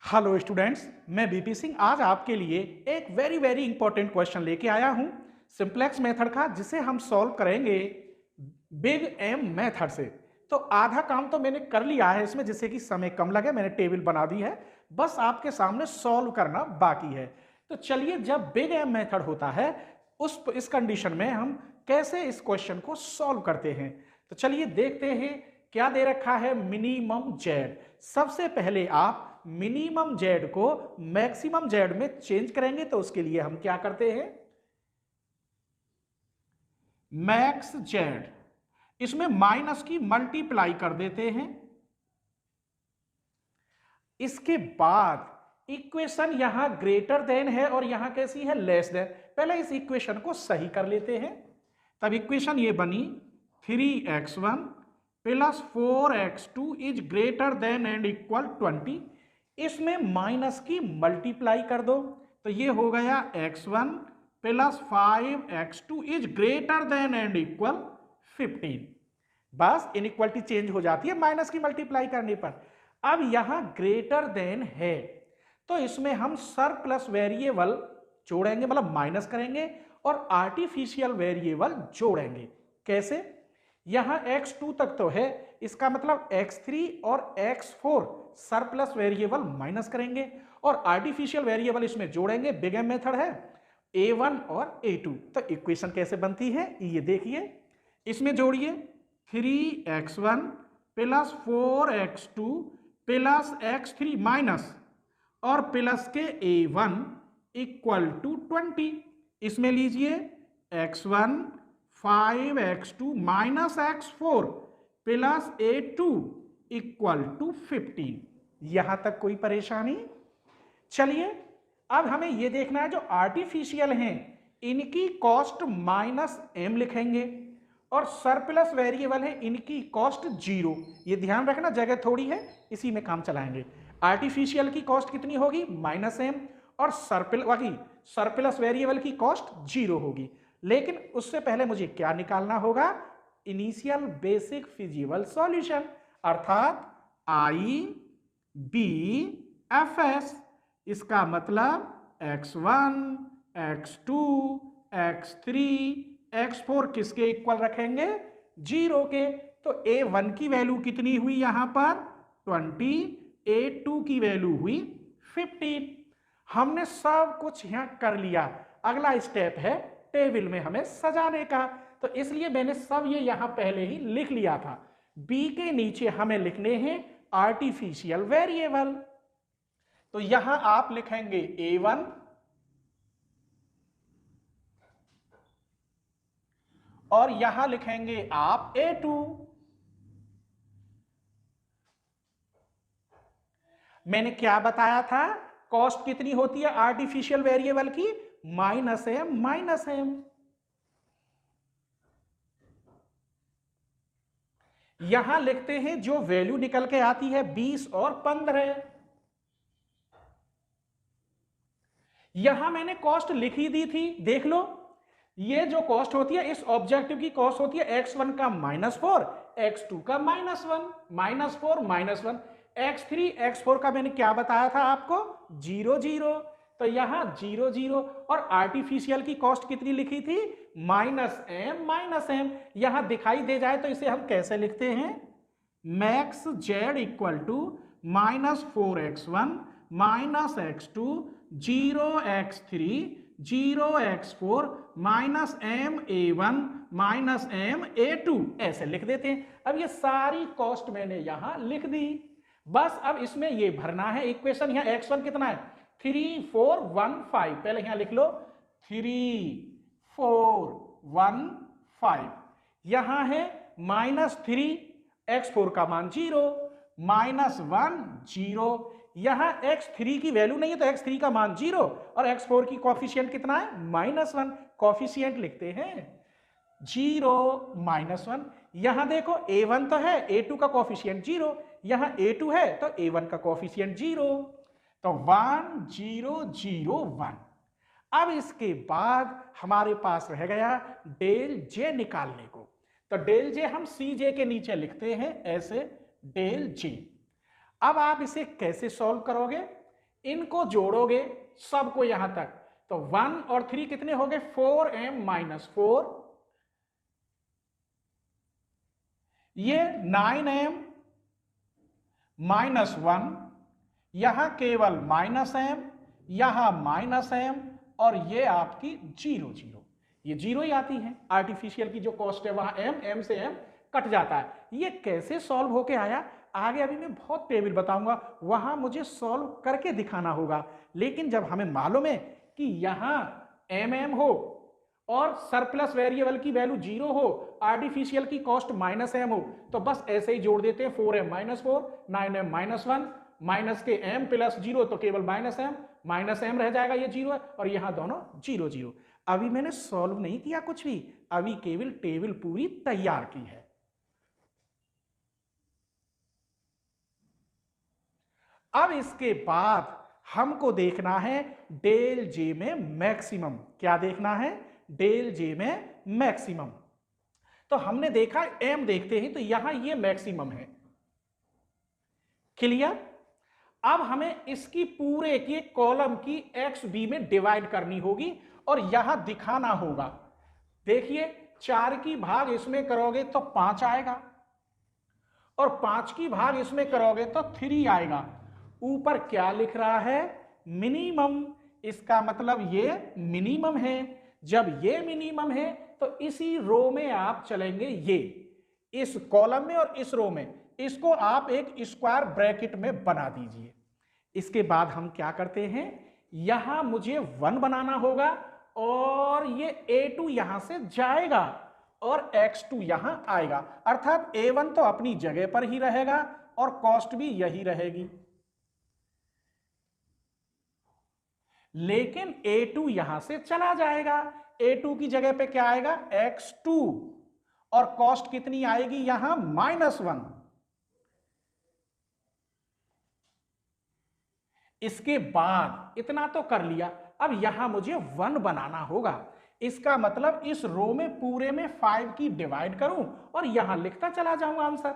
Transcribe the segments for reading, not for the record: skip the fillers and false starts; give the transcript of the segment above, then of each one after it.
Hello students, मैं BP Singh आज आपके लिए एक वेरी इंपॉर्टेंट क्वेश्चन लेके आया हूं सिंप्लेक्स मेथड का, जिसे हम सॉल्व करेंगे बिग एम मेथड से। तो आधा काम तो मैंने कर लिया है इसमें, जिससे कि समय कम लगे। मैंने टेबल बना दी है, बस आपके सामने सॉल्व करना बाकी है। तो चलिए, जब बिग एम मेथड होता है इस कंडीशन में हम कैसे इस क्वेश्चन को सॉल्व करते हैं। तो चलिए देखते हैं क्या दे रखा है। मिनिमम जेड, सबसे पहले आप मिनिमम जेड को मैक्सिमम जेड में चेंज करेंगे। तो उसके लिए हम क्या करते हैं, मैक्स जेड, इसमें माइनस की मल्टीप्लाई कर देते हैं। इसके बाद इक्वेशन यहां ग्रेटर देन है और यहां कैसी है, लेस देन। पहले इस इक्वेशन को सही कर लेते हैं। तब इक्वेशन ये बनी 3x1 plus 4x2 is greater than and equal 20। इसमें माइनस की मल्टीप्लाई कर दो, तो ये हो गया x1 plus 5x2 is greater than and equal 15। बस इनइक्वालिटी चेंज हो जाती है माइनस की मल्टीप्लाई करने पर। अब यहां ग्रेटर देन है, तो इसमें हम सरप्लस वेरिएबल जोड़ेंगे, मतलब माइनस करेंगे, और आर्टिफिशियल वेरिएबल जोड़ेंगे। कैसे, यहां x2 तक तो है, इसका मतलब x3 और x4 सरप्लस वेरिएबल माइनस करेंगे और आर्टिफिशियल वेरिएबल इसमें जोड़ेंगे। बिग एम मेथड है, a1 और a2। तो इक्वेशन कैसे बनती है ये देखिए, इसमें जोड़िए 3x1 plus 4x2 plus x3 minus और प्लस के a1 इक्वल टू 20। इसमें लीजिए x1 5x2 minus x4 plus a2 equal to 15। यहां तक कोई परेशानी? चलिए, अब हमें यह देखना है जो आर्टिफिशियल हैं इनकी कॉस्ट माइनस m लिखेंगे, और सरप्लस वेरिएबल है इनकी कॉस्ट 0। ये ध्यान रखना, जगह थोड़ी है, इसी में काम चलाएंगे। आर्टिफिशियल की कॉस्ट कितनी होगी, -m, और सरप्लस वेरिएबल की कॉस्ट 0 होगी। लेकिन उससे पहले मुझे क्या निकालना होगा, इनिशियल बेसिक फिजिबल सॉल्यूशन, अर्थात IBFS। इसका मतलब x1 x2 x3 x4 किसके इक्वल रखेंगे, 0 के। तो a1 की वैल्यू कितनी हुई यहां पर 20, a2 की वैल्यू हुई 15। हमने सब कुछ यहां कर लिया। अगला स्टेप है टेबल में हमें सजाने का, तो इसलिए मैंने सब ये यहां पहले ही लिख लिया था। b के नीचे हमें लिखने हैं आर्टिफिशियल वेरिएबल। तो यहां आप लिखेंगे a1 और यहां लिखेंगे आप a2। मैंने क्या बताया था, कॉस्ट कितनी होती है आर्टिफिशियल वेरिएबल की, -m। यहां लिखते हैं जो वैल्यू निकल के आती है 20 और 15। यहां मैंने कॉस्ट लिख ही दी थी, देख लो। ये जो कॉस्ट होती है, इस ऑब्जेक्टिव की कॉस्ट होती है x1 का -4, x2 का -1, -4 -1, x3 x4 का मैंने क्या बताया था आपको, 0 0। तो यहां 0 0 और आर्टिफिशियल की कॉस्ट कितनी लिखी थी, -m। यहां दिखाई दे जाए तो इसे हम कैसे लिखते हैं, max Z equal to -4x1 -x2 0x3 0x4 -m_a1 -m_a2 ऐसे लिख देते हैं। अब ये सारी कॉस्ट मैंने यहां लिख दी। बस अब इसमें ये भरना है इक्वेशन। यहां x1 कितना है, 3 4 1 5। पहले यहां लिख लो 3 4 1 5। यहां है -3, x4 का मान 0, -1 0। यहां x3 की वैल्यू नहीं है तो x3 का मान 0, और x4 की कॉफिशिएंट कितना है, -1। कॉफिशिएंट लिखते हैं 0 -1। यहां देखो a1 तो है, a2 का कॉफिशिएंट 0, यहां a2 है तो a1 का कॉफिशिएंट 0। तो 1 0 0 1। अब इसके बाद हमारे पास रह गया डेल जे निकालने को। तो डेल जे हम सी जे के नीचे लिखते हैं ऐसे, डेल जे। अब आप इसे कैसे सॉल्व करोगे, इनको जोड़ोगे सबको यहां तक, तो 1 और 3 कितने हो गए 4m माइनस 4, ये 9m माइनस 1, यहां केवल माइनस m, यहां माइनस m, और ये आपकी 0 0, ये 0 ही आती है। आर्टिफिशियल की जो कॉस्ट है वहां m से m कट जाता है। ये कैसे सॉल्व होके आया आगे अभी मैं बहुत टेबल बताऊंगा, वहां मुझे सॉल्व करके दिखाना होगा। लेकिन जब हमें मालूम है कि यहां mm हो और सरप्लस वेरिएबल की वैल्यू 0 हो, आर्टिफिशियल की कॉस्ट माइनस m हो, तो बस ऐसे ही जोड़ देते हैं 4m minus 4, 9m minus 1, minus के m प्लस 0 तो केवल माइनस m रह जाएगा, ये 0 है, और यहां दोनों 0 0। अभी मैंने सॉल्व नहीं किया कुछ भी, अभी केवल टेबल पूरी तैयार की है। अब इसके बाद हमको देखना है डेल जे में मैक्सिमम। क्या देखना है? डेल जे में मैक्सिमम। तो हमने देखा m देखते हैं, तो यहां ये मैक्सिमम है, क्लियर। अब हमें इसकी पूरे की कॉलम की एक्स बी में डिवाइड करनी होगी और यहां दिखाना होगा। देखिए 4 की भाग इसमें करोगे तो 5 आएगा, और 5 की भाग इसमें करोगे तो 3 आएगा। ऊपर क्या लिख रहा है? मिनिमम। इसका मतलब ये मिनिमम है। जब ये मिनिमम है तो इसी रो में आप चलेंगे, ये इस कॉलम में और इस रो में, इसको आप एक स्क्वायर ब्रैकेट में बना दीजिए। इसके बाद हम क्या करते हैं, यहां मुझे 1 बनाना होगा और ये a2 यहां से जाएगा और x2 यहां आएगा, अर्थात a1 तो अपनी जगह पर ही रहेगा और कॉस्ट भी यही रहेगी, लेकिन a2 यहां से चला जाएगा। a2 की जगह पे क्या आएगा? x2, और कॉस्ट कितनी आएगी यहां? -1। इसके बाद इतना तो कर लिया, अब यहां मुझे 1 बनाना होगा। इसका मतलब इस रो में पूरे में 5 की डिवाइड करूं और यहां लिखता चला जाऊंगा आंसर।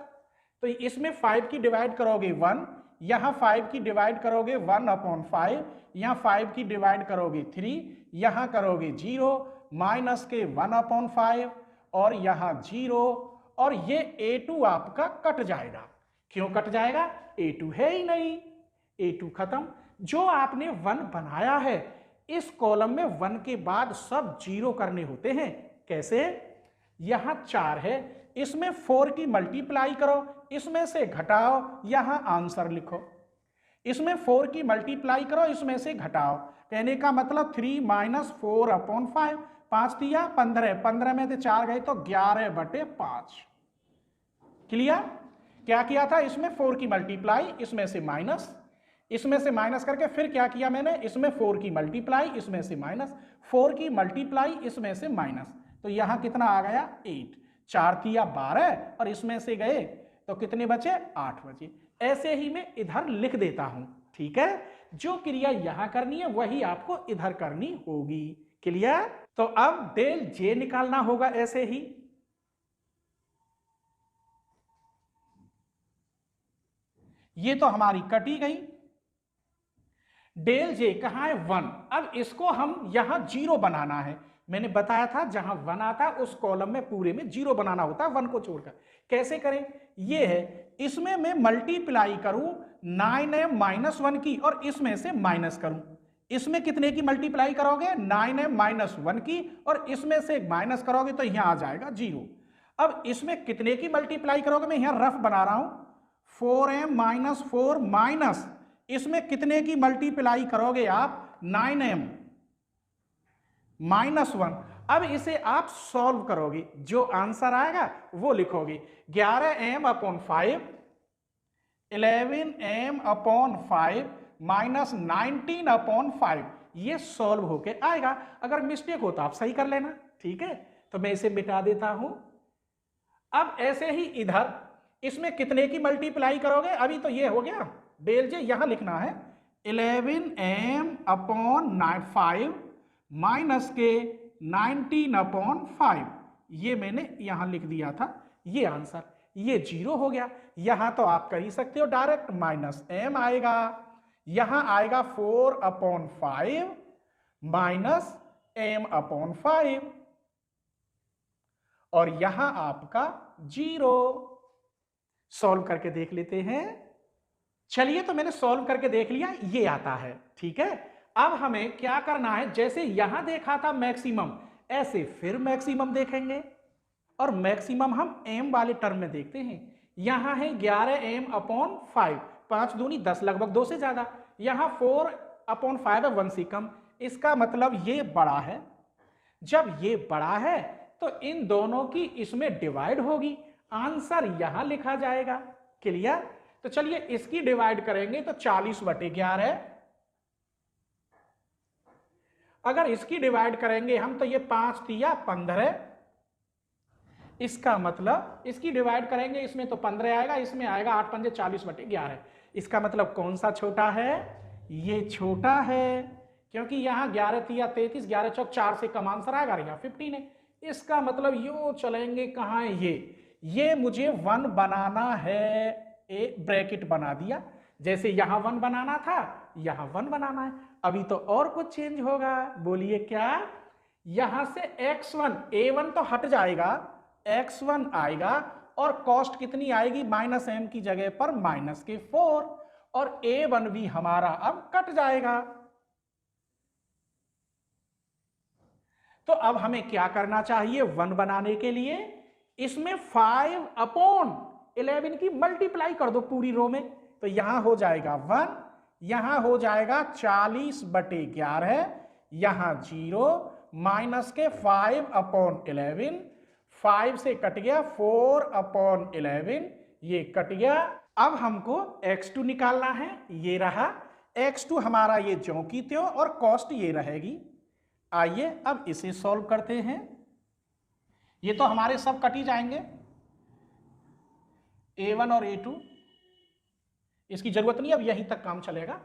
तो इसमें 5 की डिवाइड करोगे 1, यहां 5 की डिवाइड करोगे 1/5, यहां 5 की डिवाइड करोगे 3, यहां करोगे 0, माइनस के 1/5 और यहां 0, और ये a2 आपका कट जाएगा। क्यों कट जाएगा? a2 है ही नहीं, a2 खत्म। जो आपने 1 बनाया है, इस कॉलम में 1 के बाद सब 0 करने होते हैं। कैसे? यहां 4 है, इसमें 4 की मल्टीप्लाई करो, इसमें से घटाओ, यहां आंसर लिखो। इसमें 4 की मल्टीप्लाई करो, इसमें से घटाओ। कहने का मतलब 3 - 4/5, 5 दिया 15, 15 में से 4 गए तो 11/5। क्लियर? क्या किया था? इसमें 4 की मल्टीप्लाई, इसमें से माइनस, इसमें से माइनस करके फिर क्या किया मैंने? इसमें 4 की मल्टीप्लाई, इसमें से माइनस, 4 की मल्टीप्लाई, इसमें से माइनस, तो यहां कितना आ गया? 8। 4 दिया 12 और इसमें से गए तो कितने बचे? 8 बचे। ऐसे ही मैं इधर लिख देता हूं, ठीक है। जो क्रिया यहां करनी है वही आपको इधर करनी होगी। क्लियर? तो अब डेल जे निकालना होगा ऐसे ही। ये तो हमारी कटी गई। डेल जे कहां है? 1। अब इसको हम यहां 0 बनाना है। मैंने बताया था जहां 1 आता उस कॉलम में पूरे में 0 बनाना होता है 1 को छोड़कर। कैसे करें? ये है, इसमें मैं मल्टीप्लाई करूं 9m - 1 की और इसमें से माइनस करूं। इसमें कितने की मल्टीप्लाई करोगे? 9m - 1 की, और इसमें से माइनस करोगे तो यहां आ जाएगा 0। अब इसमें कितने की मल्टीप्लाई करोगे? मैं यहां रफ बना रहा हूं, 4m - 4 माइनस, इसमें कितने की मल्टीप्लाई करोगे आप? 9m - 1। अब इसे आप सॉल्व करोगे, जो आंसर आएगा वो लिखोगे। 11m/5, 11m/5 माइनस 19/5, ये सॉल्व होके आएगा। अगर मिस्टेक हो तो आप सही कर लेना, ठीक है। तो मैं इसे मिटा देता हूं। अब ऐसे ही इधर इसमें कितने की मल्टीप्लाई करोगे? अभी तो ये हो गया डेल जे, यहां लिखना है 11m/5 माइनस के 19/5, ये मैंने यहां लिख दिया था। ये आंसर, ये 0 हो गया। यहां तो आप कर ही सकते हो डायरेक्ट, -m आएगा, यहां आएगा 4/5 माइनस m/5 और यहां आपका 0। सॉल्व करके देख लेते हैं। चलिए, तो मैंने सॉल्व करके देख लिया, ये आता है। ठीक है, अब हमें क्या करना है, जैसे यहां देखा था मैक्सिमम, ऐसे फिर मैक्सिमम देखेंगे और मैक्सिमम हम m वाले टर्म में देखते हैं। यहां है 11m/5, 5 दूनी 10, लगभग 2 से ज्यादा। यहां 4/5 है, 1 से कम। इसका मतलब ये बड़ा है। जब ये बड़ा है तो इन दोनों की इसमें डिवाइड होगी, आंसर यहां लिखा जाएगा। क्लियर? तो चलिए इसकी डिवाइड करेंगे तो 40/11। अगर इसकी डिवाइड करेंगे हम तो ये 5 तिया 15। इसका मतलब इसकी डिवाइड करेंगे, इसमें तो 15 आएगा, इसमें आएगा 8 पंजे 40/11। इसका मतलब कौन सा छोटा है? ये छोटा है, क्योंकि यहां 11 तिया 33, 11 चौक 4 से कम आंसर आएगा, यहाँ 15 है। इसका मतलब यो चलेंगे कहाँ है, ये मुझे 1 बनाना है, एक ब्रैकेट बना दिया। जैसे यहां 1 बनाना था, यहां 1 बनाना है। अभी तो और कुछ चेंज होगा, बोलिए क्या? यहां से x1 a1 तो हट जाएगा, x1 आएगा और कॉस्ट कितनी आएगी? -m की जगह पर -4 और a1 भी हमारा अब कट जाएगा। तो अब हमें क्या करना चाहिए 1 बनाने के लिए? इसमें 5/11 की मल्टीप्लाई कर दो पूरी रो में, तो यहां हो जाएगा 1, यहां हो जाएगा 40/11, यहां 0 माइनस के 5/11, 5 से कट गया 4/11, ये कट गया। अब हमको x2 निकालना है, ये रहा x2 हमारा, ये ज्यों की त्यों, और कॉस्ट ये रहेगी। आइए अब इसे सॉल्व करते हैं। ये तो हमारे सब कट ही जाएंगे, a1 और a2, इसकी जरूरत नहीं, अब यहीं तक काम चलेगा।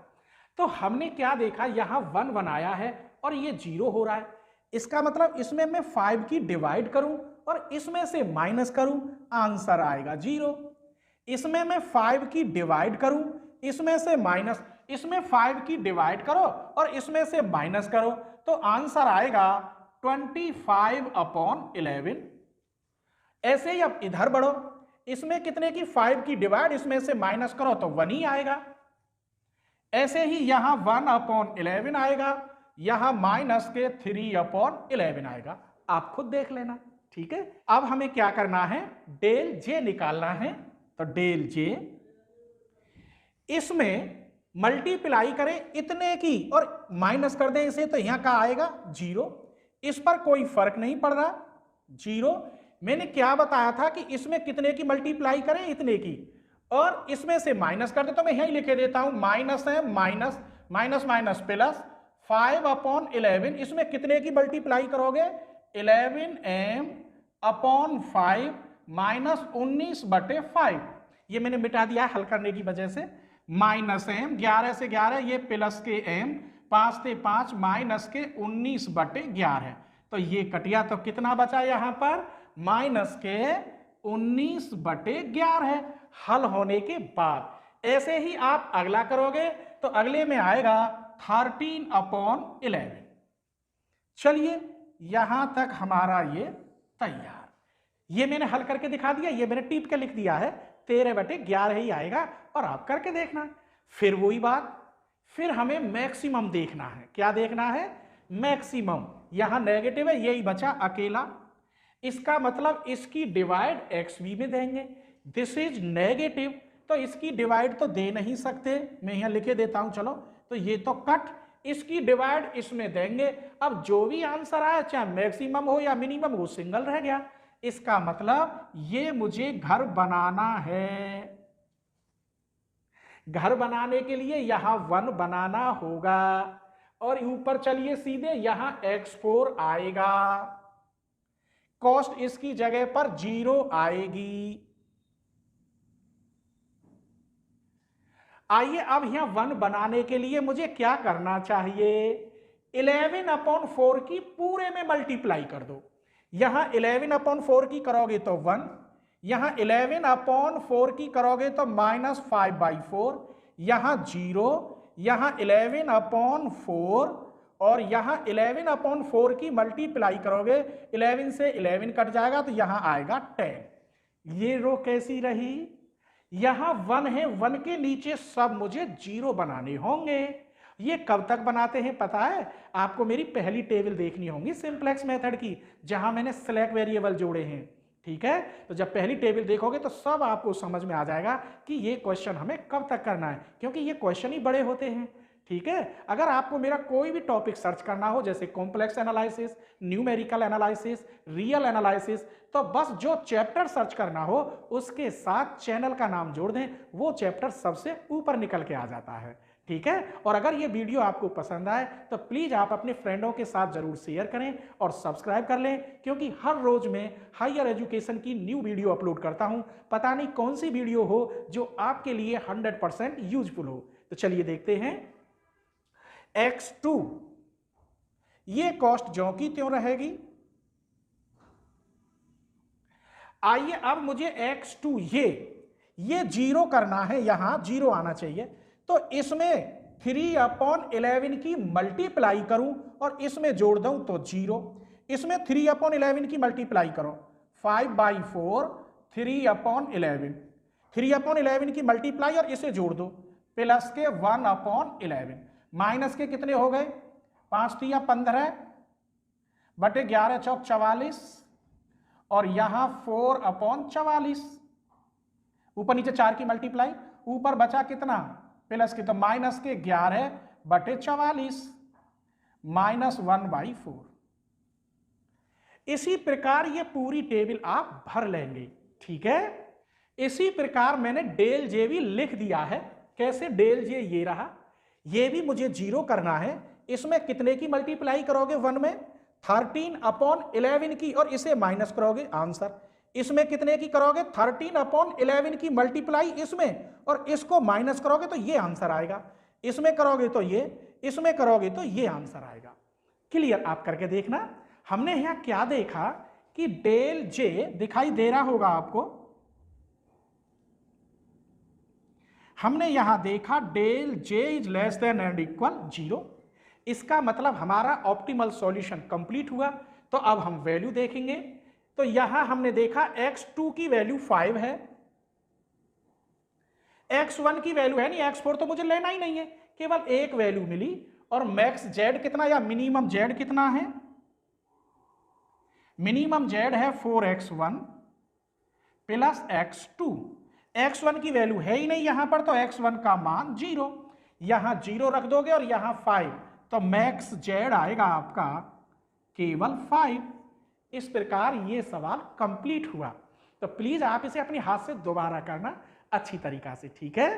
तो हमने क्या देखा, यहां 1 बनाया है और ये 0 हो रहा है। इसका मतलब इसमें मैं 5 की डिवाइड करूं और इसमें से माइनस करूं, आंसर आएगा 0। इसमें मैं 5 की डिवाइड करूं, इसमें से माइनस, इसमें 5 की डिवाइड करो और इसमें से माइनस करो, तो आंसर आएगा 25/11। ऐसे ही अब इधर बढ़ो, इसमें कितने की 5 की डिवाइड, इसमें से माइनस करो तो 1 ही आएगा। ऐसे ही यहां 1/11 आएगा, यहां माइनस के 3/11 आएगा। आप खुद देख लेना। ठीक है, अब हमें क्या करना है, डेल जे निकालना है। तो डेल जे, इसमें मल्टीप्लाई करें इतने की और माइनस कर दें इसे, तो यहां का आएगा 0। इस पर कोई फर्क नहीं पड़ रहा, 0। मैंने क्या बताया था कि इसमें कितने की मल्टीप्लाई करें, इतने की, और इसमें से माइनस कर दे, तो मैं यही लिखे देता हूं, माइनस है माइनस, माइनस माइनस प्लस 5/11। इसमें कितने की मल्टीप्लाई करोगे, 11m/5 माइनस 19/5। ये मैंने मिटा दिया हल करने की वजह से। माइनस m, 11 से 11, ये प्लस के m, 5 से 5 माइनस के 19/11। तो ये कटिया, तो कितना बचा यहां पर, माइनस के 19/11 हल होने के बाद। ऐसे ही आप अगला करोगे तो अगले में आएगा 13/11। चलिए यहां तक हमारा ये तैयार। ये मैंने हल करके दिखा दिया, ये मैंने टीप के लिख दिया है, 13/11 ही आएगा, और आप करके देखना। फिर वही बात, फिर हमें मैक्सिमम देखना है। क्या देखना है, मैक्सिमम। यहां नेगेटिव है, यही बचा अकेला। इसका मतलब इसकी डिवाइड XB में देंगे। दिस इज नेगेटिव, तो इसकी डिवाइड तो दे नहीं सकते, मैं यहां लिखे देता हूं। चलो, तो ये तो कट, इसकी डिवाइड इसमें देंगे। अब जो भी आंसर आया, चाहे मैक्सिमम हो या मिनिमम, वो सिंगल रह गया। इसका मतलब ये मुझे घर बनाना है। घर बनाने के लिए यहां 1 बनाना होगा, और ऊपर चलिए सीधे यहां x4 आएगा, कॉस्ट इसकी जगह पर 0 आएगी। आइए अब यहां 1 बनाने के लिए मुझे क्या करना चाहिए, 11/4 की पूरे में मल्टीप्लाई कर दो। यहां 11/4 की करोगे तो 1, यहां 11/4 की करोगे तो -5/4, यहां 0, यहाँ 11/4 और यहाँ 11/4 की मल्टीप्लाई करोगे, 11 से 11 कट जाएगा तो यहाँ आएगा 10। ये रो कैसी रही? यहाँ 1 है, 1 के नीचे सब मुझे 0 बनाने होंगे। ये कब तक बनाते हैं पता है? आपको मेरी पहली टेबल देखनी होगी सिंपलेक्स मेथड की, जहां मैंने सिलेक्ट वेरिएबल जोड़े हैं। ठीक है, तो जब पहली टेबल देखोगे तो सब आपको समझ में आ जाएगा कि ये क्वेश्चन हमें कब तक करना है, क्योंकि ये क्वेश्चन ही बड़े होते हैं। ठीक है, अगर आपको मेरा कोई भी टॉपिक सर्च करना हो, जैसे complex analysis, numerical analysis, real analysis, तो बस जो चैप्टर सर्च करना हो उसके साथ चैनल का नाम जोड़ दें, वो चैप्टर सबसे ऊपर निकल के आ जाता है। ठीक है, और अगर ये वीडियो आपको पसंद आए तो प्लीज आप अपने फ्रेंडों के साथ जरूर शेयर करें और सब्सक्राइब कर लें, क्योंकि हर रोज मैं हायर एजुकेशन की न्यू वीडियो अपलोड करता हूं। पता नहीं कौन सी वीडियो हो जो आपके लिए 100% यूजफुल हो। तो चलिए देखते हैं। x2 ये कॉस्ट ज्यों की त्यों रहेगी। आइए अब मुझे x2 ये 0 करना है, यहां 0 आना चाहिए। तो इसमें 3/11 की मल्टीप्लाई करूं और इसमें जोड़ दूं तो 0। इसमें 3/11 की मल्टीप्लाई करो, 5/4 3/11, 3/11 की मल्टीप्लाई और इसे जोड़ दो, प्लस के 1/11, माइनस के कितने हो गए, 5 3 15 बटे 11 चौक 44 और यहां 4/44, ऊपर नीचे 4 की मल्टीप्लाई, ऊपर बचा कितना प्लस की, तो माइनस के 11 बटे 44 -1/4। इसी प्रकार ये पूरी टेबल आप भर लेंगे। ठीक है, इसी प्रकार मैंने डेल जे भी लिख दिया है। कैसे? डेल जे ये रहा, ये भी मुझे 0 करना है। इसमें कितने की मल्टीप्लाई करोगे 1 में? 13/11 की, और इसे माइनस करोगे, आंसर। इसमें कितने की करोगे? 13/11 की मल्टीप्लाई इसमें, और इसको माइनस करोगे तो ये आंसर आएगा। इसमें करोगे तो ये, इसमें करोगे तो ये आंसर आएगा। क्लियर? आप करके देखना। हमने यहां क्या देखा कि डेल जे दिखाई दे रहा होगा आपको, हमने यहां देखा del J is less than and equal 0। इसका मतलब हमारा ऑप्टिमल सॉल्यूशन कंप्लीट हुआ। तो अब हम वैल्यू देखेंगे। तो यहां हमने देखा x2 की वैल्यू 5 है, x1 की वैल्यू है नहीं, x4 तो मुझे लेना ही नहीं है, केवल एक वैल्यू मिली। और मैक्स z कितना या मिनिमम z कितना है? मिनिमम z है 4x1 प्लस x2। x1 की वैल्यू है ही नहीं यहां पर, तो x1 का मान 0, यहां 0 रख दोगे और यहां 5, तो मैक्स z आएगा आपका केवल 5। इस प्रकार ये सवाल कंप्लीट हुआ। तो प्लीज आप इसे अपने हाथ से दोबारा करना अच्छी तरीका से। ठीक है।